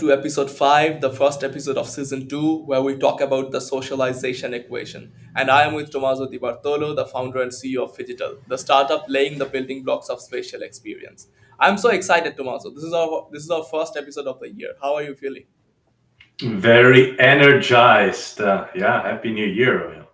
to episode 5, the first episode of season 2, where we talk about the socialization equation. And I am with Tommaso Di Bartolo, the founder and CEO of Phygital, the startup laying the building blocks of spatial experience. I'm so excited, Tommaso. This is our first episode of the year. How are you feeling? Very energized. Yeah, Happy New Year, Royal.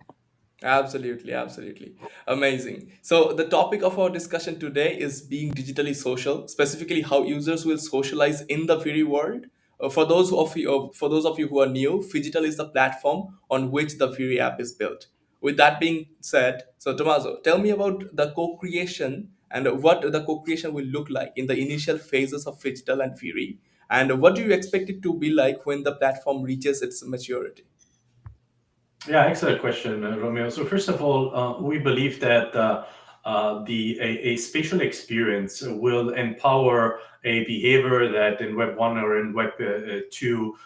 Absolutely, absolutely. Amazing. So, the topic of our discussion today is being digitally social, specifically how users will socialize in the Firi world. For those of you who are new, Phygital is the platform on which the Firi app is built. With that being said, so Tommaso, tell me about the co-creation and what the co-creation will look like in the initial phases of Phygital and Firi, and what do you expect it to be like when the platform reaches its maturity? Yeah, excellent question, Romeo. So first of all, we believe that a spatial experience will empower a behavior that in Web 1 or in Web 2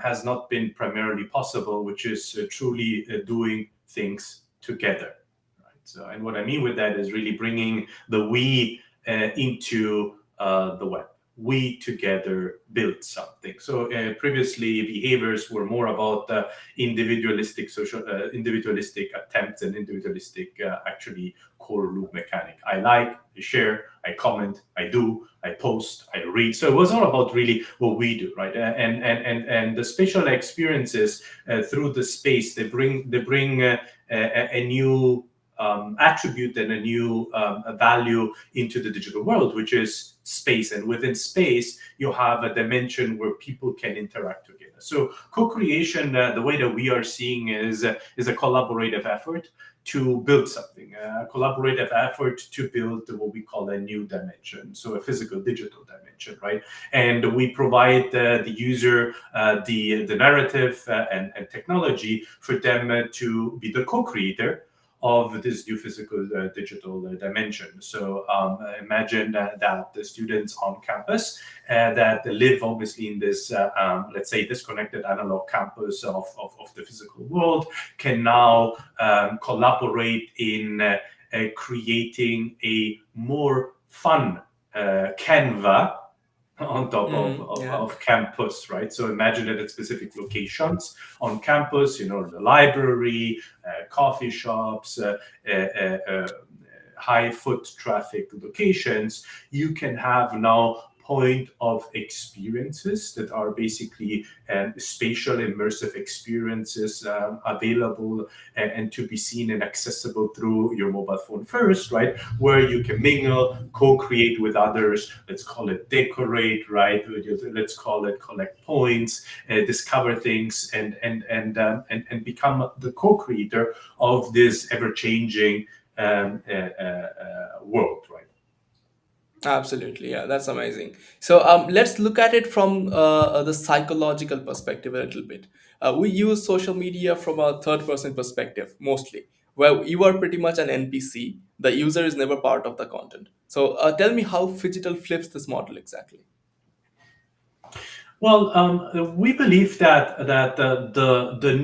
has not been primarily possible, which is truly doing things together. Right? So, and what I mean with that is really bringing the we into the web. We together build something. So previously, behaviors were more about individualistic attempts and individualistic actually core loop mechanic. I like, I share, I comment, I do, I post, I read. So it was all about really what we do, right? And the spatial experiences through the space, they bring a new attribute and a new value into the digital world, which is space. And within space, you have a dimension where people can interact together. So co-creation, the way that we are seeing is a collaborative effort to build something, a collaborative effort to build what we call a new dimension, so a physical digital dimension, right? And we provide the user the narrative and technology for them to be the co-creator of this new physical digital dimension. So imagine that the students on campus that live obviously in this, let's say, disconnected analog campus of the physical world can now collaborate in creating a more fun Canva on top Yeah. of campus, right? So imagine that at specific locations on campus, the library, coffee shops, high foot traffic locations, you can have now point of experiences that are basically spatial immersive experiences available and to be seen and accessible through your mobile phone first, right? Where you can mingle, co-create with others. Let's call it decorate, right? Let's call it collect points, discover things, and become the co-creator of this ever-changing world, right? Absolutely, yeah, that's amazing. So let's look at it from the psychological perspective a little bit. We use social media from a third person perspective mostly, where you are pretty much an NPC. The user is never part of the content. So tell me how Phygital flips this model exactly. Well, we believe that the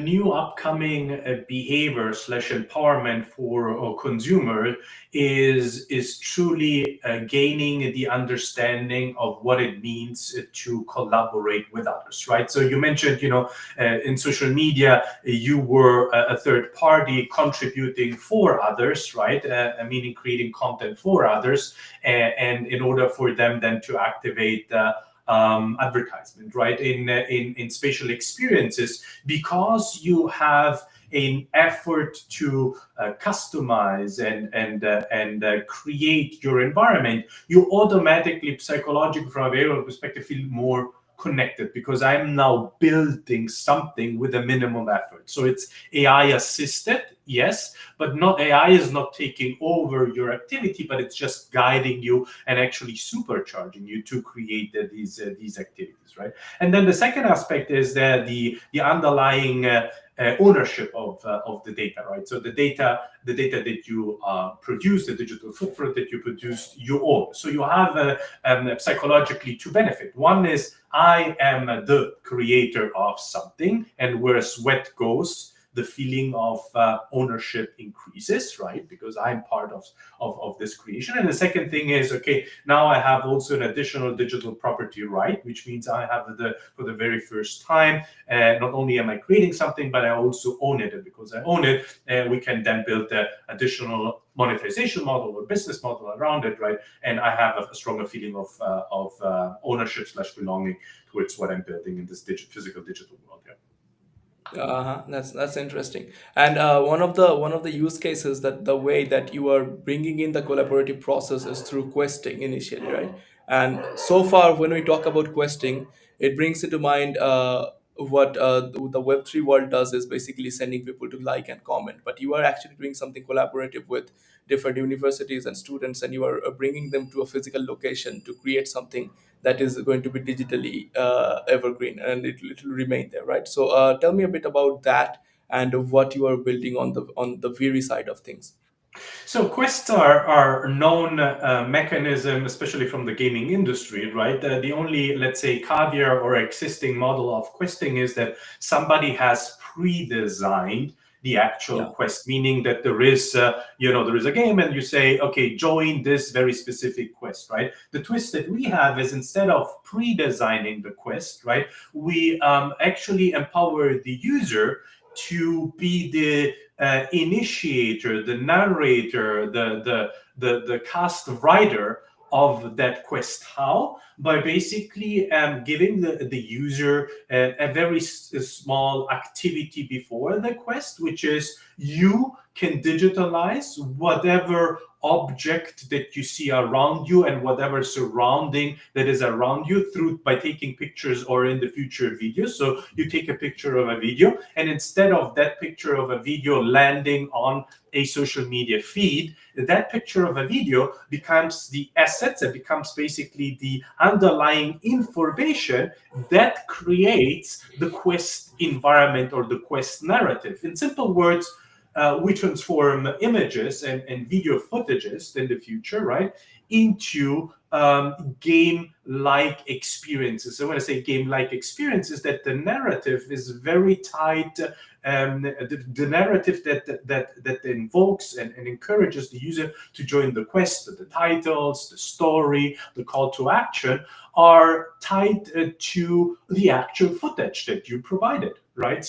new upcoming behavior slash empowerment for a consumer is truly gaining the understanding of what it means to collaborate with others, right? So you mentioned, in social media, you were a third party contributing for others, right? Meaning creating content for others, and in order for them then to activate. Advertisement, right? In spatial experiences, because you have an effort to customize and create your environment, you automatically, psychologically, from a behavioral perspective, feel more connected because I'm now building something with a minimum effort. So it's AI assisted, yes, but not AI is not taking over your activity, but it's just guiding you and actually supercharging you to create these activities, right? And then the second aspect is that the underlying ownership of the data, right? So the data that you produce, the digital footprint that you produce, you own. So you have psychologically two benefits. One is I am the creator of something, and where sweat goes, the feeling of ownership increases, right? Because I'm part of this creation. And the second thing is, okay, now I have also an additional digital property right, which means I have for the very first time, not only am I creating something, but I also own it. And because I own it, we can then build the additional monetization model or business model around it, right? And I have a stronger feeling of ownership slash belonging towards what I'm building in this physical digital world. Yeah. Uh-huh. That's interesting. And one of the use cases, that the way that you are bringing in the collaborative process is through questing initially, right? And so far, when we talk about questing, it brings into mind what the Web3 world does is basically sending people to like and comment. But you are actually doing something collaborative with different universities and students, and you are bringing them to a physical location to create something that is going to be digitally evergreen, and it will remain there, right? So tell me a bit about that and what you are building on the Viri side of things. So quests are known mechanism, especially from the gaming industry, right? The only, let's say, caveat or existing model of questing is that somebody has pre-designed the actual Yeah. quest, meaning that there is, there is a game, and you say, okay, join this very specific quest, right? The twist that we have is, instead of pre-designing the quest, right, we actually empower the user to be the initiator, the narrator, the cast writer of that quest. How? By basically giving the user a very small activity before the quest, which is you can digitalize whatever object that you see around you and whatever surrounding that is around you through by taking pictures, or in the future videos. So you take a picture of a video, and instead of that picture of a video landing on a social media feed, that picture of a video becomes the assets. It becomes basically the underlying information that creates the quest environment or the quest narrative. In simple words, we transform images and video footages in the future, right, into game-like experiences. So when I say game-like experiences, that the narrative is very tight. The narrative that invokes and encourages the user to join the quest, the titles, the story, the call to action, are tied to the actual footage that you provided, right?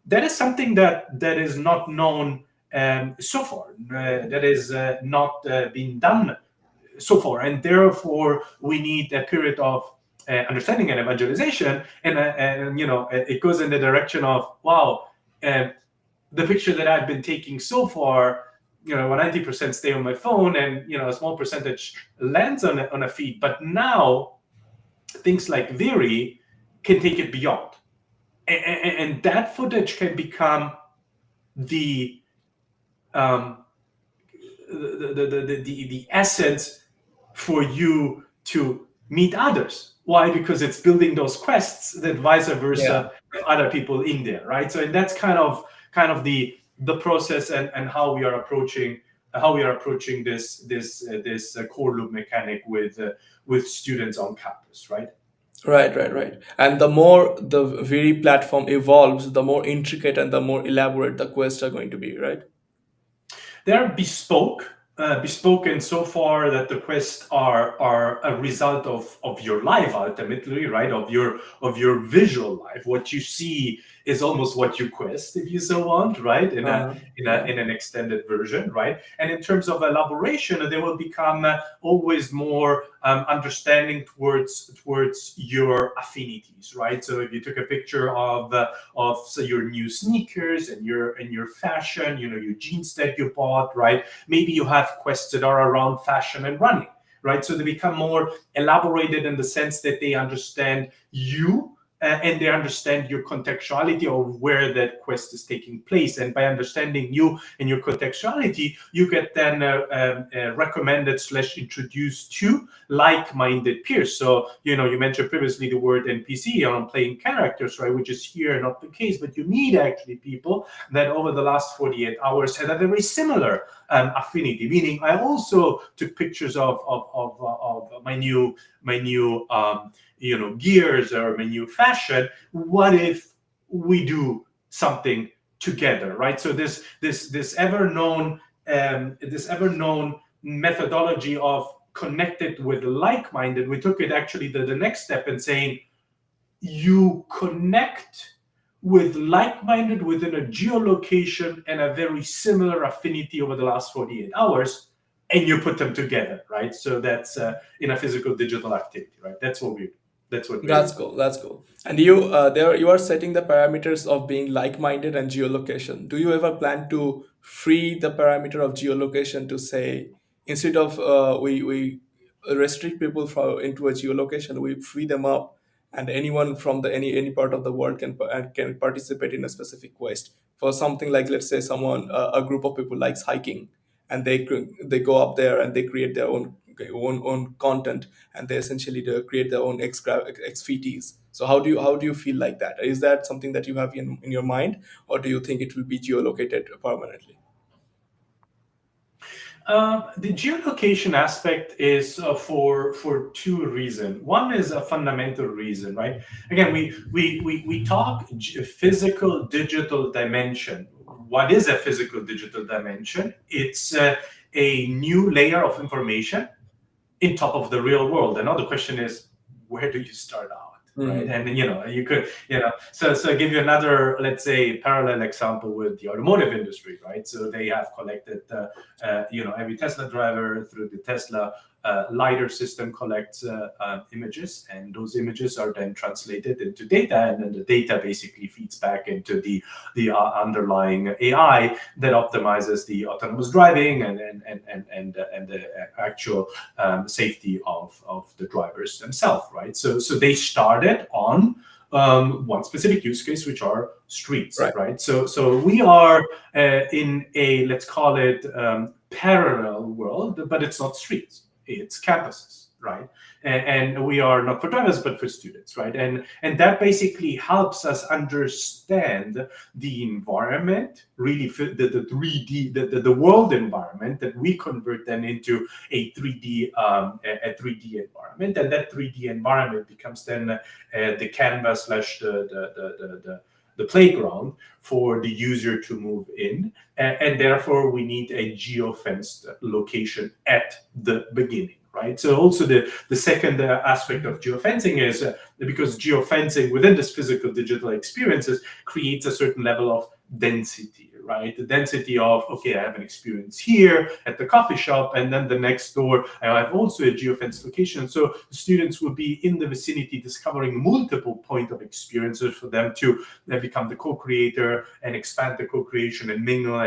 That is something that is not known so far. That is not been done so far, and therefore we need a period of understanding and evangelization. And it goes in the direction of, wow, the picture that I've been taking so far, 90% stay on my phone, and a small percentage lands on a feed. But now things like Viri can take it beyond, and that footage can become the um, the essence for you to meet others. Why? Because it's building those quests that vice versa Yeah. have other people in there, right? So, and that's kind of the process, and how we are approaching this core loop mechanic with students on campus, right? Right. And the more the Viri platform evolves, the more intricate and the more elaborate the quests are going to be, right? They're bespoke in so far that the quests are a result of your life ultimately, right? Of your visual life. What you see is almost what you quest, if you so want, right? In a Uh-huh. in a Yeah. in an extended version, right? And in terms of elaboration, they will become always more understanding towards your affinities, right? So if you took a picture of say your new sneakers and your fashion, your jeans that you bought, right? Maybe you have quests that are around fashion and running, right? So they become more elaborated in the sense that they understand you, and they understand your contextuality of where that quest is taking place. And by understanding you and your contextuality, you get then recommended slash introduced to like-minded peers. So, you mentioned previously the word NPC on playing characters, right? Which is here not the case, but you meet actually people that over the last 48 hours had a very similar affinity. Meaning, I also took pictures of my new gears or my new fashion. What if we do something together, right? So this ever known methodology of connected with like-minded, we took it actually the next step in saying you connect with like-minded within a geolocation and a very similar affinity over the last 48 hours, and you put them together, right? So that's in a physical digital activity, right? That's what we're That's doing. cool. That's cool. And you are setting the parameters of being like-minded and geolocation. Do you ever plan to free the parameter of geolocation to say, instead of we restrict people from into a geolocation, we free them up, and anyone from the any part of the world can participate in a specific quest for something like, let's say, someone a group of people likes hiking, and they go up there and they create their own content, and they essentially create their own XFTs. So how do you feel like that? Is that something that you have in your mind, or do you think it will be geolocated permanently? The geolocation aspect is for two reasons. One is a fundamental reason, right? Again, we talk physical digital dimension. What is a physical digital dimension? It's a new layer of information in top of the real world. And now the question is, where do you start out, right? Hmm. And you could, so I give you another, let's say, parallel example with the automotive industry, right? So they have collected, every Tesla driver through the Tesla LiDAR system collects images, and those images are then translated into data, and then the data basically feeds back into the underlying AI that optimizes the autonomous driving and the actual safety of the drivers themselves, right? So they started on one specific use case, which are streets, Right. right? So we are in a, let's call it, parallel world, but it's not streets, it's campuses, right? And we are not for drivers but for students, right? And that basically helps us understand the environment, really the 3D, the world environment, that we convert then into a 3D a 3D environment, and that 3D environment becomes then the canvas slash the playground for the user to move in, and therefore we need a geofenced location at the beginning, right? So also the second aspect of geofencing is because geofencing within this physical digital experiences creates a certain level of density, right? The density of, okay, I have an experience here at the coffee shop, and then the next door I have also a geofenced location. So students will be in the vicinity discovering multiple point of experiences for them to become the co-creator and expand the co-creation and mingle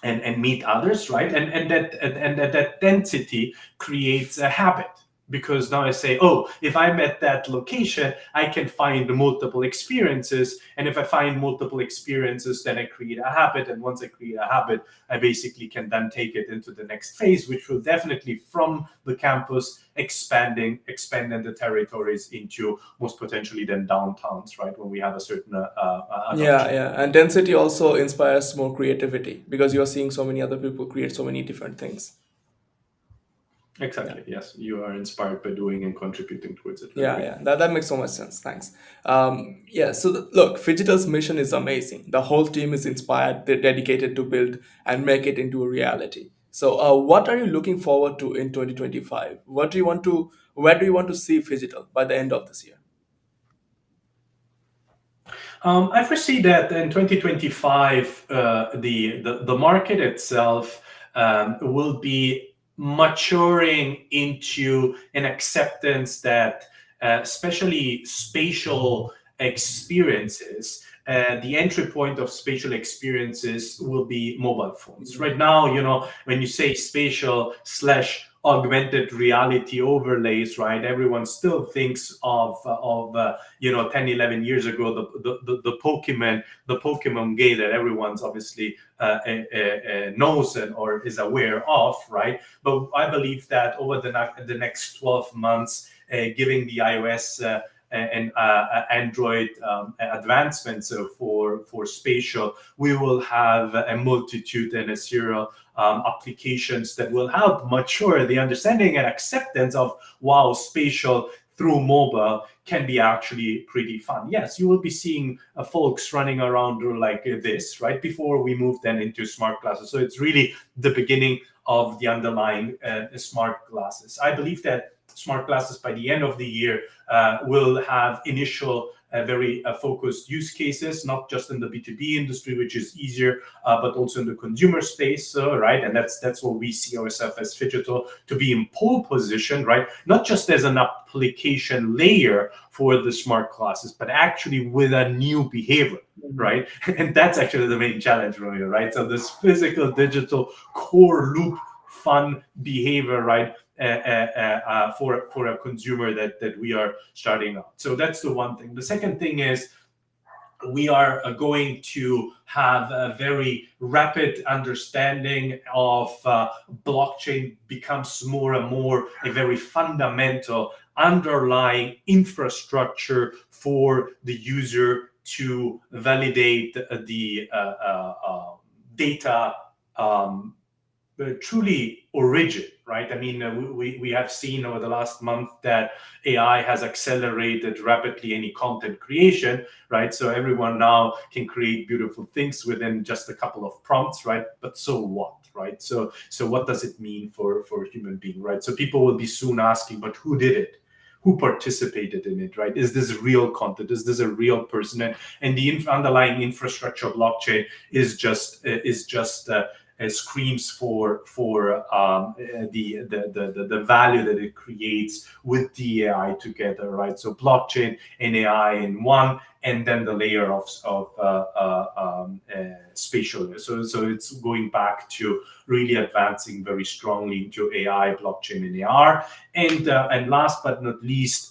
and meet others, right? And that density creates a habit, because now I say, oh, if I'm at that location, I can find multiple experiences, and if I find multiple experiences, then I create a habit, and once I create a habit, I basically can then take it into the next phase, which will definitely from the campus expanding the territories into most potentially then downtowns, right? When we have a certain Yeah, adoption. yeah. And density also inspires more creativity because you're seeing so many other people create so many different things. Yeah. Exactly. Yes, you are inspired by doing and contributing towards it. Very Yeah, good. yeah, that makes so much sense. Thanks. Yeah, so look, Fidgetal's mission is amazing. The whole team is inspired, they're dedicated to build and make it into a reality. So, what are you looking forward to in 2025? Where do you want to see Fidgetal by the end of this year? I foresee that in 2025, the market itself will be maturing into an acceptance that, especially spatial experiences, the entry point of spatial experiences will be mobile phones. Right now, when you say spatial slash augmented reality overlays, right, everyone still thinks of 10, 11 years ago, the Pokemon game that everyone's obviously knows and or is aware of, right? But I believe that over the next 12 months, giving the iOS and Android advancements for spatial, we will have a multitude and a serial applications that will help mature the understanding and acceptance of, wow, spatial through mobile can be actually pretty fun. Yes, you will be seeing folks running around like this, right? Before we move then into smart glasses. So it's really the beginning of the underlying smart glasses. I believe that smart glasses by the end of the year will have initial very focused use cases, not just in the B2B industry, which is easier, but also in the consumer space, right? And that's what we see ourselves as Phygital to be in pole position, right? Not just as an application layer for the smart glasses, but actually with a new behavior, Mhm. right? And that's actually the main challenge, Romeo, right? So this physical digital core loop fun behavior, right? For a consumer that we are starting out. So that's the one thing. The second thing is we are going to have a very rapid understanding of blockchain becomes more and more a very fundamental underlying infrastructure for the user to validate the data um, truly origin, right? I mean, we have seen over the last month that AI has accelerated rapidly any content creation, right? So everyone now can create beautiful things within just a couple of prompts, right? But so what, right? So what does it mean for a human being, right? So people will be soon asking, but who did it? Who participated in it, right? Is this real content? Is this a real person? And the underlying infrastructure of blockchain is just screams for the value that it creates with the AI together, right? So blockchain and AI in one, and then the layer of spatial. So it's going back to really advancing very strongly into AI, blockchain, and AR. And last but not least,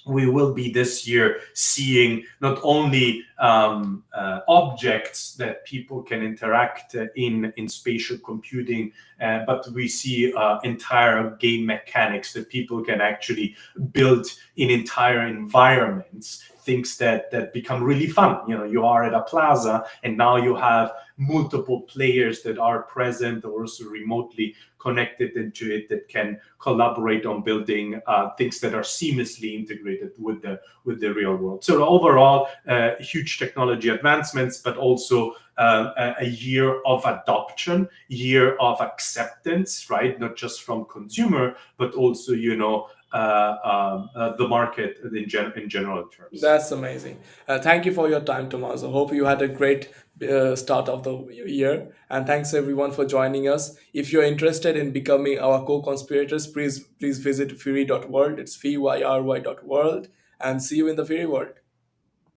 we will be this year seeing not only objects that people can interact in spatial computing, but we see entire game mechanics that people can actually build in entire environments. Things that become really fun. You know, you are at a plaza, and now you have multiple players that are present or also remotely connected into it that can collaborate on building things that are seamlessly integrated with the real world. So overall, huge technology advancements, but also a year of adoption, year of acceptance, right? Not just from consumer, but also the market in general terms. That's amazing. Thank you for your time, Tommaso. Hope you had a great start of the year. And thanks everyone for joining us. If you're interested in becoming our co-conspirators, please visit fury.world. It's fyry.world. And see you in the Fury world.